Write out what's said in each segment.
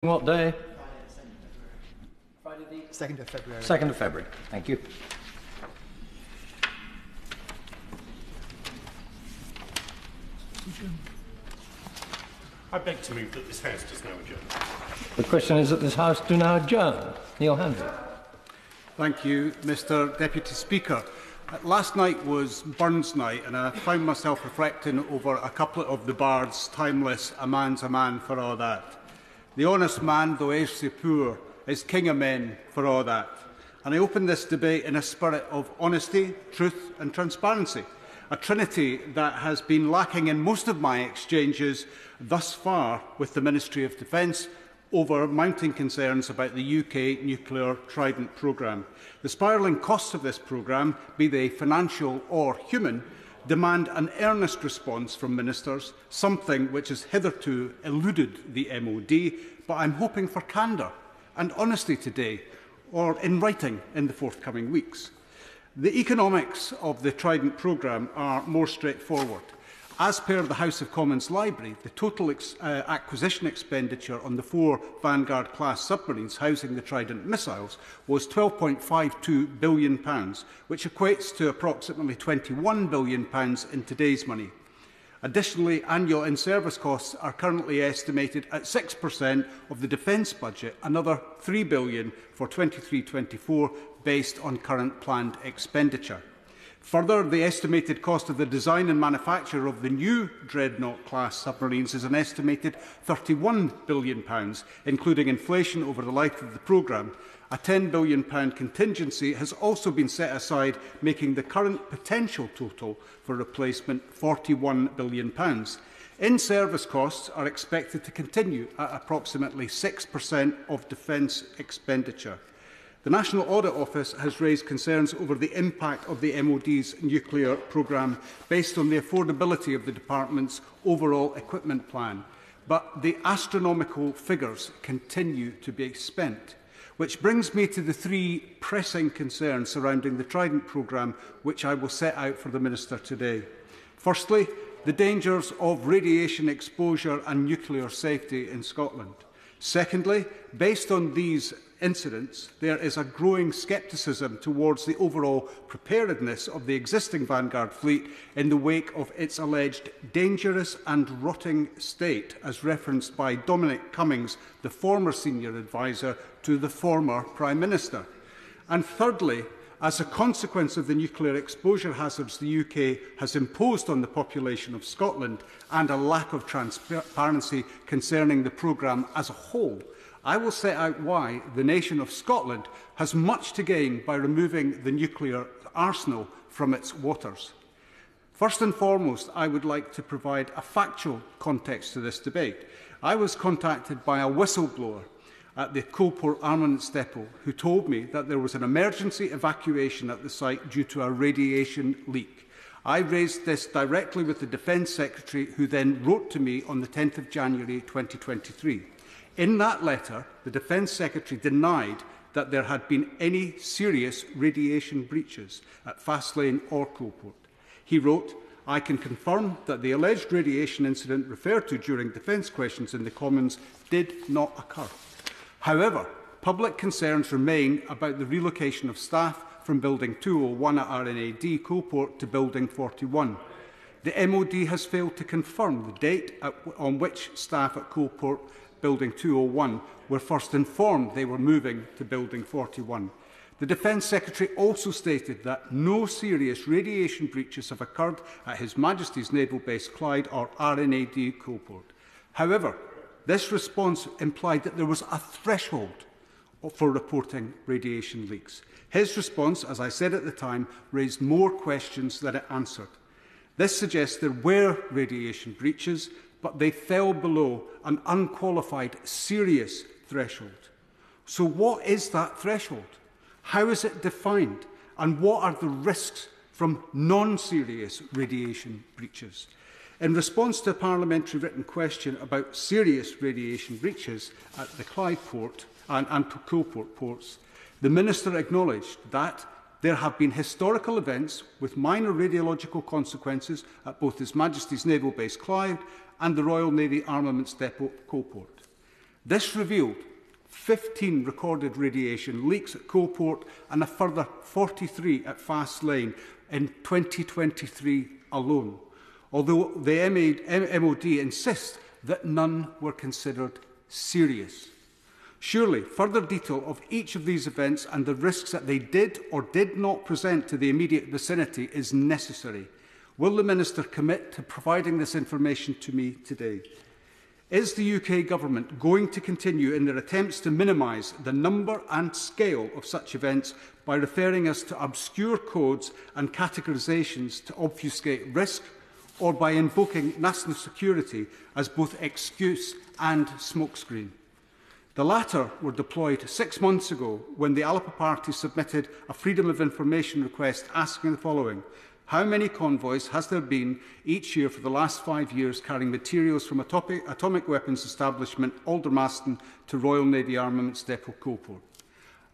What day? Friday the 2nd of February. 2nd of February. Thank you. I beg to move that this House does now adjourn. The question is that this House do now adjourn. Neale Hanvey. Thank you, Mr Deputy Speaker. Last night was Burns night, and I found myself reflecting over a couple of the bards' timeless "A man's a man for all that." The honest man, though age sae poor, is king of men for all that. And I open this debate in a spirit of honesty, truth and transparency, a trinity that has been lacking in most of my exchanges thus far with the Ministry of Defence over mounting concerns about the UK nuclear Trident programme. The spiralling costs of this programme, be they financial or human, demand an earnest response from ministers, something which has hitherto eluded the MOD, but I'm hoping for candour and honesty today, or in writing in the forthcoming weeks. The economics of the Trident programme are more straightforward. As per the House of Commons Library, the total acquisition expenditure on the 4 Vanguard-class submarines housing the Trident missiles was £12.52 billion, which equates to approximately £21 billion in today's money. Additionally, annual in-service costs are currently estimated at 6% of the defence budget, another £3 billion for 23-24 based on current planned expenditure. Further, the estimated cost of the design and manufacture of the new Dreadnought-class submarines is an estimated £31 billion, including inflation over the life of the programme. A £10 billion contingency has also been set aside, making the current potential total for replacement £41 billion. In-service costs are expected to continue at approximately 6% of defence expenditure. The National Audit Office has raised concerns over the impact of the MOD's nuclear programme based on the affordability of the Department's overall equipment plan. But the astronomical figures continue to be spent. Which brings me to the 3 pressing concerns surrounding the Trident programme, which I will set out for the Minister today. Firstly, the dangers of radiation exposure and nuclear safety in Scotland. Secondly, based on these incidents, there is a growing scepticism towards the overall preparedness of the existing Vanguard fleet in the wake of its alleged dangerous and rotting state, as referenced by Dominic Cummings, the former senior adviser to the former Prime Minister. And thirdly, as a consequence of the nuclear exposure hazards the UK has imposed on the population of Scotland and a lack of transparency concerning the programme as a whole, I will set out why the nation of Scotland has much to gain by removing the nuclear arsenal from its waters. First and foremost, I would like to provide a factual context to this debate. I was contacted by a whistleblower at the Coalport Armaments Depot who told me that there was an emergency evacuation at the site due to a radiation leak. I raised this directly with the Defence Secretary, who then wrote to me on the 10th of January 2023. In that letter, the Defence Secretary denied that there had been any serious radiation breaches at Fastlane or Coalport. He wrote, "I can confirm that the alleged radiation incident referred to during defence questions in the Commons did not occur. However, public concerns remain about the relocation of staff from Building 201 at RNAD Coalport to Building 41. The MOD has failed to confirm the date on which staff at Coalport Building 201 were first informed they were moving to Building 41. The Defence Secretary also stated that no serious radiation breaches have occurred at His Majesty's Naval Base Clyde or RNAD Coalport. However, this response implied that there was a threshold for reporting radiation leaks. His response, as I said at the time, raised more questions than it answered. This suggests there were radiation breaches, but they fell below an unqualified serious threshold. So what is that threshold? How is it defined? And what are the risks from non-serious radiation breaches? In response to a parliamentary written question about serious radiation breaches at the Clyde port and Coalport ports, the Minister acknowledged that there have been historical events with minor radiological consequences at both His Majesty's Naval Base Clyde and the Royal Navy Armaments Depot Coalport. This revealed 15 recorded radiation leaks at Coalport and a further 43 at Fast Lane in 2023 alone, although the MOD insist that none were considered serious. Surely, further detail of each of these events and the risks that they did or did not present to the immediate vicinity is necessary. Will the Minister commit to providing this information to me today? Is the UK Government going to continue in their attempts to minimise the number and scale of such events by referring us to obscure codes and categorisations to obfuscate risk, or by invoking national security as both excuse and smokescreen? The latter were deployed 6 months ago when the Alba party submitted a Freedom of Information request asking the following: how many convoys has there been each year for the last 5 years carrying materials from atomic weapons establishment Aldermaston to Royal Navy Armaments Depot Coalport?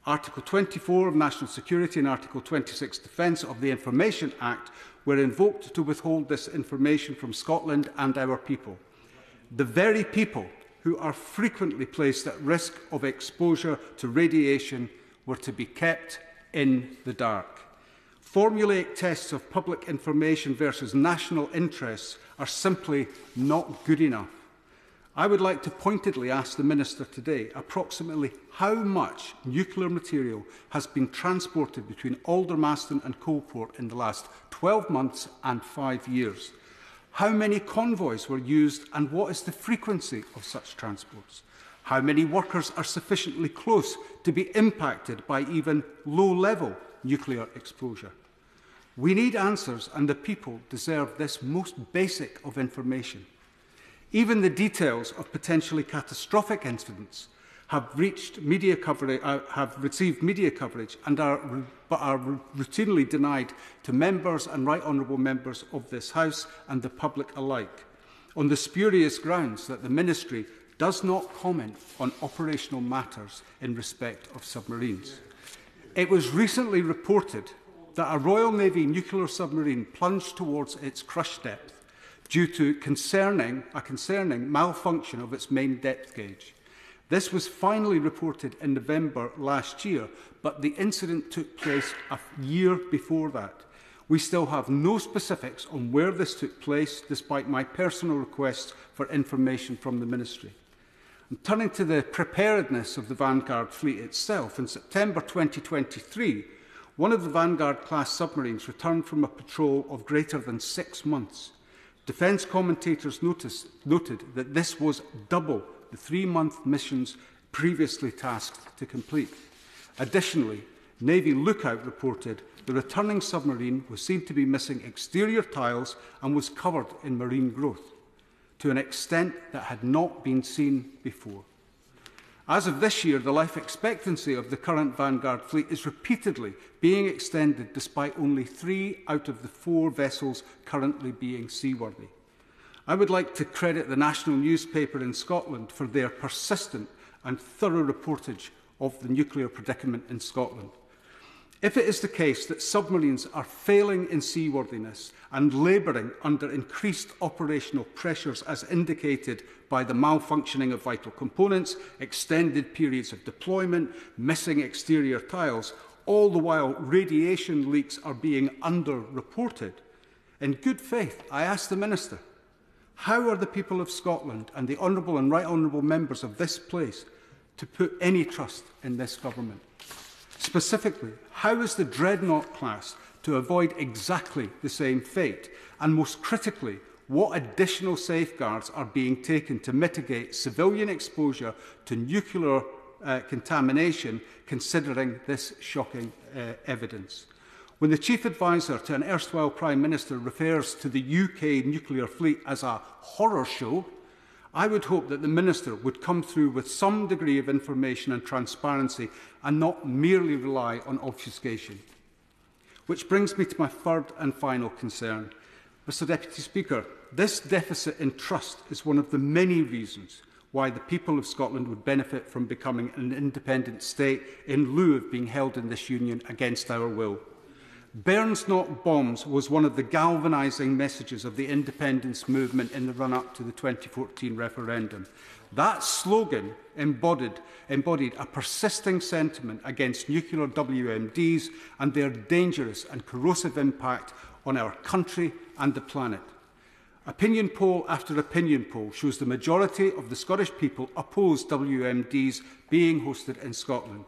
Article 24 of National Security and Article 26 Defence of the Information Act were invoked to withhold this information from Scotland and our people. The very people who are frequently placed at risk of exposure to radiation were to be kept in the dark. Formulaic tests of public information versus national interests are simply not good enough. I would like to pointedly ask the Minister today approximately how much nuclear material has been transported between Aldermaston and Coalport in the last 12 months and 5 years. How many convoys were used and what is the frequency of such transports? How many workers are sufficiently close to be impacted by even low-level nuclear exposure? We need answers, and the people deserve this most basic of information. Even the details of potentially catastrophic incidents have received media coverage and are routinely denied to members and right honourable members of this House and the public alike, on the spurious grounds that the Ministry does not comment on operational matters in respect of submarines. It was recently reported that a Royal Navy nuclear submarine plunged towards its crush depth due to a concerning malfunction of its main depth gauge. This was finally reported in November last year, but the incident took place a year before that. We still have no specifics on where this took place, despite my personal requests for information from the Ministry. And turning to the preparedness of the Vanguard fleet itself, in September 2023, one of the Vanguard-class submarines returned from a patrol of greater than 6 months. Defence commentators noted that this was double the 3-month missions previously tasked to complete. Additionally, Navy Lookout reported the returning submarine was seen to be missing exterior tiles and was covered in marine growth, to an extent that had not been seen before. As of this year, the life expectancy of the current Vanguard fleet is repeatedly being extended despite only 3 out of the 4 vessels currently being seaworthy. I would like to credit the national newspaper in Scotland for their persistent and thorough reportage of the nuclear predicament in Scotland. If it is the case that submarines are failing in seaworthiness and labouring under increased operational pressures as indicated by the malfunctioning of vital components, extended periods of deployment, missing exterior tiles, all the while radiation leaks are being underreported, in good faith, I ask the Minister, how are the people of Scotland and the honourable and right honourable members of this place to put any trust in this government? Specifically, how is the Dreadnought class to avoid exactly the same fate? And most critically, what additional safeguards are being taken to mitigate civilian exposure to nuclear contamination, considering this shocking evidence? When the Chief Advisor to an erstwhile Prime Minister refers to the UK nuclear fleet as a horror show, I would hope that the Minister would come through with some degree of information and transparency and not merely rely on obfuscation. Which brings me to my third and final concern. Mr Deputy Speaker, this deficit in trust is one of the many reasons why the people of Scotland would benefit from becoming an independent state in lieu of being held in this union against our will. Burns not bombs was one of the galvanising messages of the independence movement in the run-up to the 2014 referendum. That slogan embodied a persisting sentiment against nuclear WMDs and their dangerous and corrosive impact on our country and the planet. Opinion poll after opinion poll shows the majority of the Scottish people oppose WMDs being hosted in Scotland.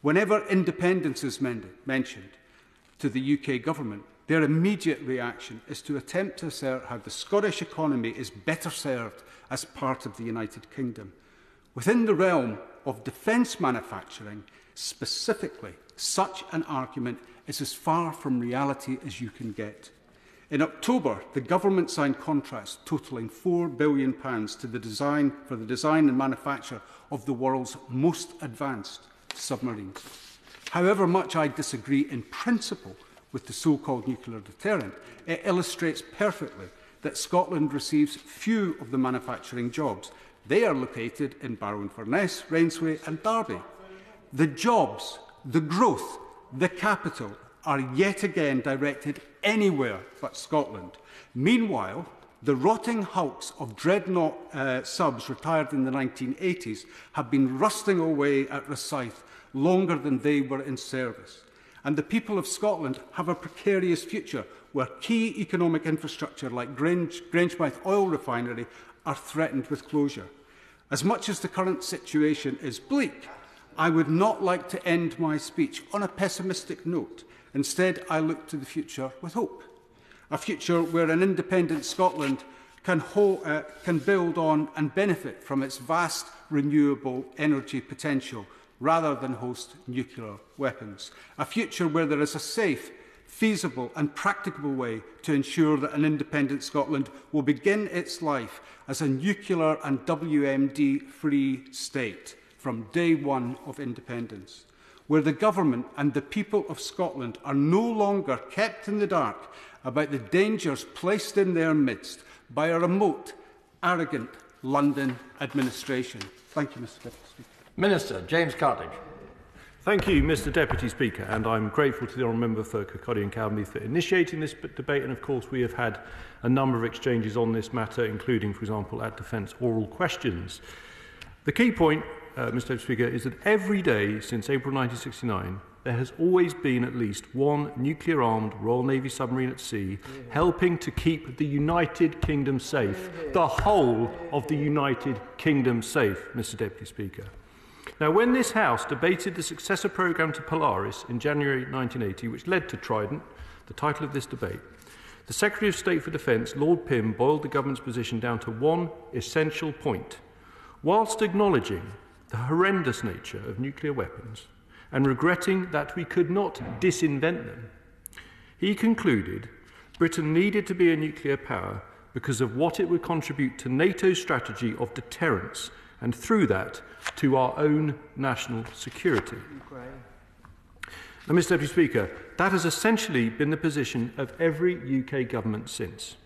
Whenever independence is mentioned to the UK government, their immediate reaction is to attempt to assert how the Scottish economy is better served as part of the United Kingdom. Within the realm of defence manufacturing, specifically, such an argument is as far from reality as you can get. In October, the government signed contracts totalling £4 billion for the design and manufacture of the world's most advanced submarines. However much I disagree in principle with the so-called nuclear deterrent, it illustrates perfectly that Scotland receives few of the manufacturing jobs. They are located in Barrow-in-Furness, Rainsway and Derby. The jobs, the growth, the capital are yet again directed anywhere but Scotland. Meanwhile, the rotting hulks of dreadnought subs retired in the 1980s have been rusting away at Rosyth longer than they were in service. And the people of Scotland have a precarious future where key economic infrastructure like Grangemouth oil refinery are threatened with closure. As much as the current situation is bleak, I would not like to end my speech on a pessimistic note. Instead, I look to the future with hope. A future where an independent Scotland can build on and benefit from its vast renewable energy potential rather than host nuclear weapons. A future where there is a safe, feasible and practicable way to ensure that an independent Scotland will begin its life as a nuclear and WMD-free state from day one of independence, where the government and the people of Scotland are no longer kept in the dark about the dangers placed in their midst by a remote, arrogant London administration. Thank you, Mr. Deputy Speaker. Minister James Cartlidge. Thank you, Mr. Deputy Speaker, and I'm grateful to the Honourable Member for Kirkcaldy and Cowdenbeath for initiating this debate, and of course we have had a number of exchanges on this matter, including, for example, at Defence oral questions. The key point, Mr. Deputy Speaker, is that every day since April 1969 there has always been at least one nuclear-armed Royal Navy submarine at sea helping to keep the United Kingdom safe, the whole of the United Kingdom safe, Mr. Deputy Speaker. Now, when this House debated the successor programme to Polaris in January 1980, which led to Trident, the title of this debate, the Secretary of State for Defence, Lord Pym, boiled the government's position down to one essential point. Whilst acknowledging the horrendous nature of nuclear weapons and regretting that we could not disinvent them, he concluded Britain needed to be a nuclear power because of what it would contribute to NATO's strategy of deterrence and through that to our own national security. Now, Mr. Deputy Speaker, that has essentially been the position of every UK government since.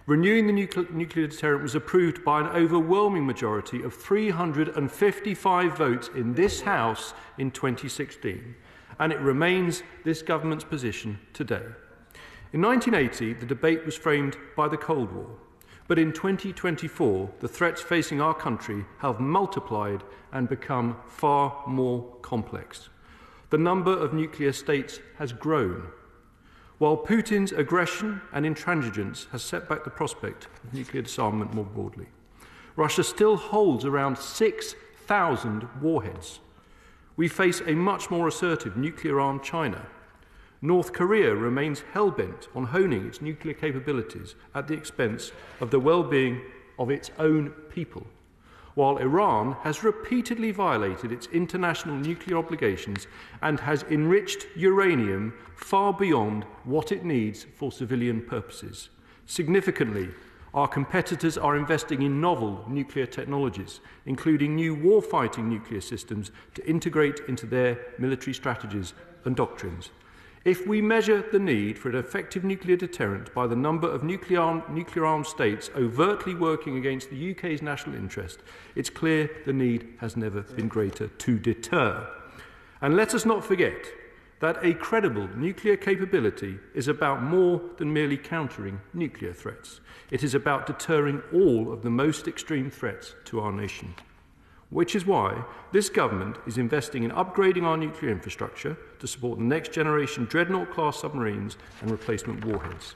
Renewing the nuclear deterrent was approved by an overwhelming majority of 355 votes in this House in 2016, and it remains this government's position today. In 1980, the debate was framed by the Cold War, but in 2024, the threats facing our country have multiplied and become far more complex. The number of nuclear states has grown, while Putin's aggression and intransigence has set back the prospect of nuclear disarmament more broadly. Russia still holds around 6,000 warheads. We face a much more assertive nuclear-armed China. North Korea remains hell-bent on honing its nuclear capabilities at the expense of the well-being of its own people, while Iran has repeatedly violated its international nuclear obligations and has enriched uranium far beyond what it needs for civilian purposes. Significantly, our competitors are investing in novel nuclear technologies, including new war-fighting nuclear systems to integrate into their military strategies and doctrines. If we measure the need for an effective nuclear deterrent by the number of nuclear-armed states overtly working against the UK's national interest, it's clear the need has never been greater to deter. And let us not forget that a credible nuclear capability is about more than merely countering nuclear threats. It is about deterring all of the most extreme threats to our nation. Which is why this government is investing in upgrading our nuclear infrastructure to support the next generation Dreadnought-class submarines and replacement warheads.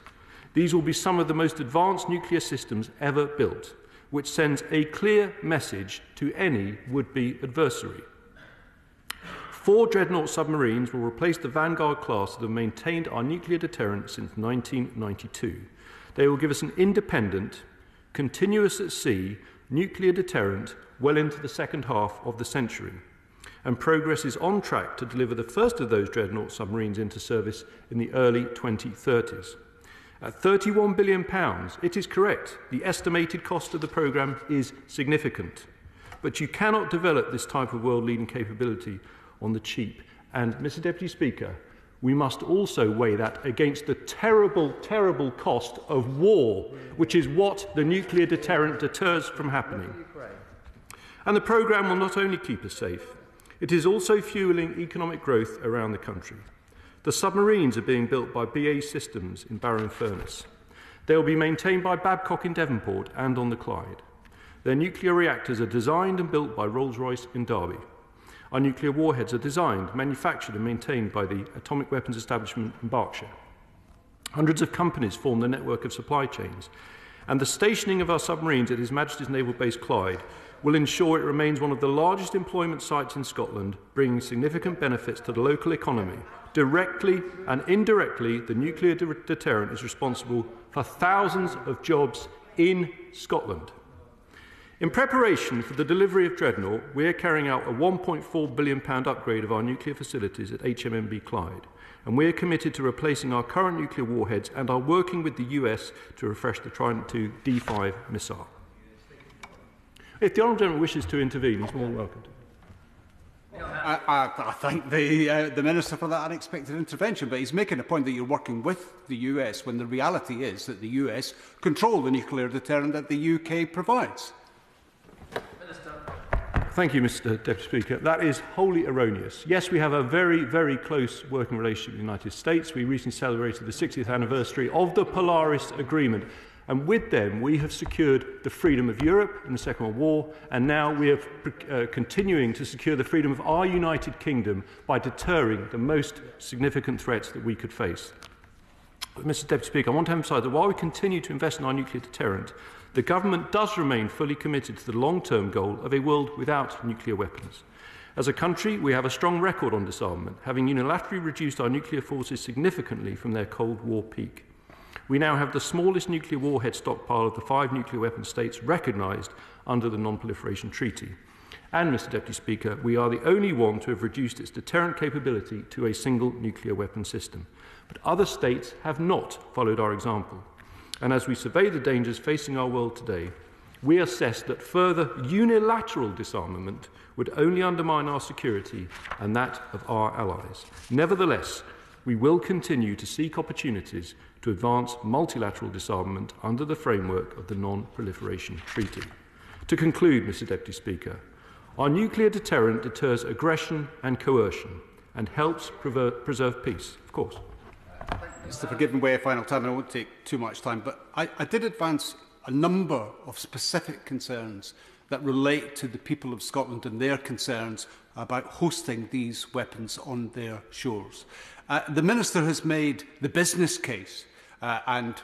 These will be some of the most advanced nuclear systems ever built, which sends a clear message to any would-be adversary. 4 Dreadnought submarines will replace the Vanguard class that have maintained our nuclear deterrent since 1992. They will give us an independent, continuous at sea, nuclear deterrent well into the second half of the century. And progress is on track to deliver the first of those Dreadnought submarines into service in the early 2030s. At £31 billion, it is correct, the estimated cost of the programme is significant. But you cannot develop this type of world-leading capability on the cheap. And, Mr. Deputy Speaker, we must also weigh that against the terrible, terrible cost of war, which is what the nuclear deterrent deters from happening. And the programme will not only keep us safe, it is also fuelling economic growth around the country. The submarines are being built by BAE Systems in Barrow-in-Furness. They will be maintained by Babcock in Devonport and on the Clyde. Their nuclear reactors are designed and built by Rolls-Royce in Derby. Our nuclear warheads are designed, manufactured and maintained by the Atomic Weapons Establishment in Berkshire. Hundreds of companies form the network of supply chains, and the stationing of our submarines at His Majesty's Naval Base Clyde will ensure it remains one of the largest employment sites in Scotland, bringing significant benefits to the local economy. Directly and indirectly, the nuclear deterrent is responsible for thousands of jobs in Scotland. In preparation for the delivery of Dreadnought, we are carrying out a £1.4 billion upgrade of our nuclear facilities at HMMB Clyde, and we are committed to replacing our current nuclear warheads and are working with the US to refresh the Trident II D5 missile. If the Honourable Gentleman wishes to intervene, he's more than welcome to. I thank the Minister for that unexpected intervention, but he's making a point that you're working with the US when the reality is that the US control the nuclear deterrent that the UK provides. Thank you, Mr. Deputy Speaker. That is wholly erroneous. Yes, we have a very, very close working relationship with the United States. We recently celebrated the 60th anniversary of the Polaris Agreement. And with them, we have secured the freedom of Europe in the Second World War, and now we are continuing to secure the freedom of our United Kingdom by deterring the most significant threats that we could face. But, Mr. Deputy Speaker, I want to emphasise that while we continue to invest in our nuclear deterrent, the government does remain fully committed to the long-term goal of a world without nuclear weapons. As a country, we have a strong record on disarmament, having unilaterally reduced our nuclear forces significantly from their Cold War peak. We now have the smallest nuclear warhead stockpile of the 5 nuclear weapon states recognised under the Non-Proliferation Treaty. And, Mr. Deputy Speaker, we are the only one to have reduced its deterrent capability to a single nuclear weapon system. But other states have not followed our example. And as we survey the dangers facing our world today, we assess that further unilateral disarmament would only undermine our security and that of our allies. Nevertheless, we will continue to seek opportunities to advance multilateral disarmament under the framework of the Non-Proliferation Treaty. To conclude, Mr. Deputy Speaker, our nuclear deterrent deters aggression and coercion and helps preserve peace, of course. Mr. Forgive me way a final time, and I won't take too much time, but I did advance a number of specific concerns that relate to the people of Scotland and their concerns about hosting these weapons on their shores. The Minister has made the business case and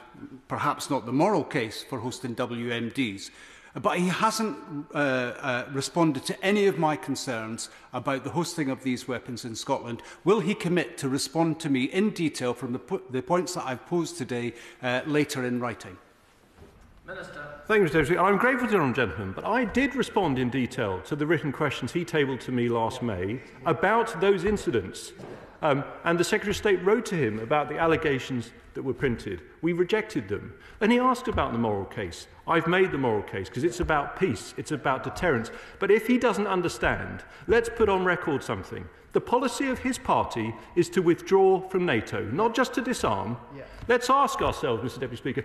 perhaps not the moral case for hosting WMDs. But he hasn't responded to any of my concerns about the hosting of these weapons in Scotland. Will he commit to respond to me in detail from the points that I've posed today later in writing? Minister. Thank you, Mr. Deputy. I'm grateful to the Honourable Gentleman, but I did respond in detail to the written questions he tabled to me last May about those incidents. And the Secretary of State wrote to him about the allegations that were printed. We rejected them. And he asked about the moral case. I've made the moral case because it's about peace, it's about deterrence. But if he doesn't understand, let's put on record something. The policy of his party is to withdraw from NATO, not just to disarm. Yeah. Let's ask ourselves, Mr. Deputy Speaker,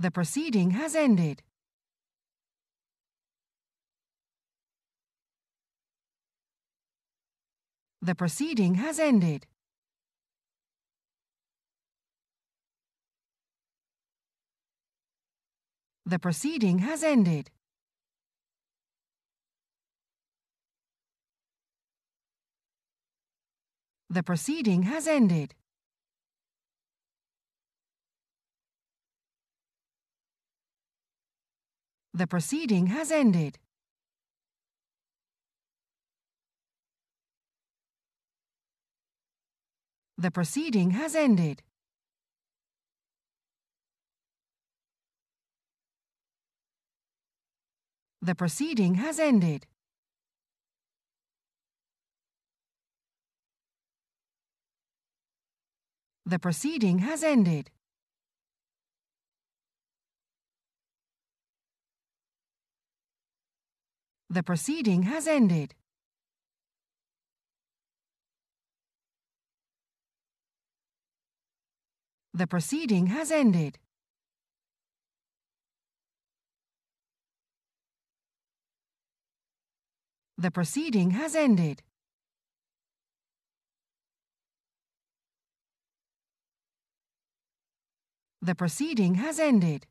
The proceeding has ended. The proceeding has ended. The proceeding has ended. The proceeding has ended. The proceeding has ended. The proceeding has ended. The proceeding has ended. The proceeding has ended. The proceeding has ended. The proceeding has ended. The proceeding has ended. The proceeding has ended.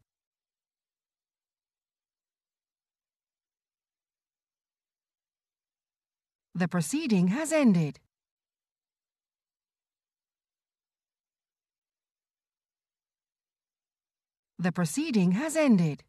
The proceeding has ended. The proceeding has ended.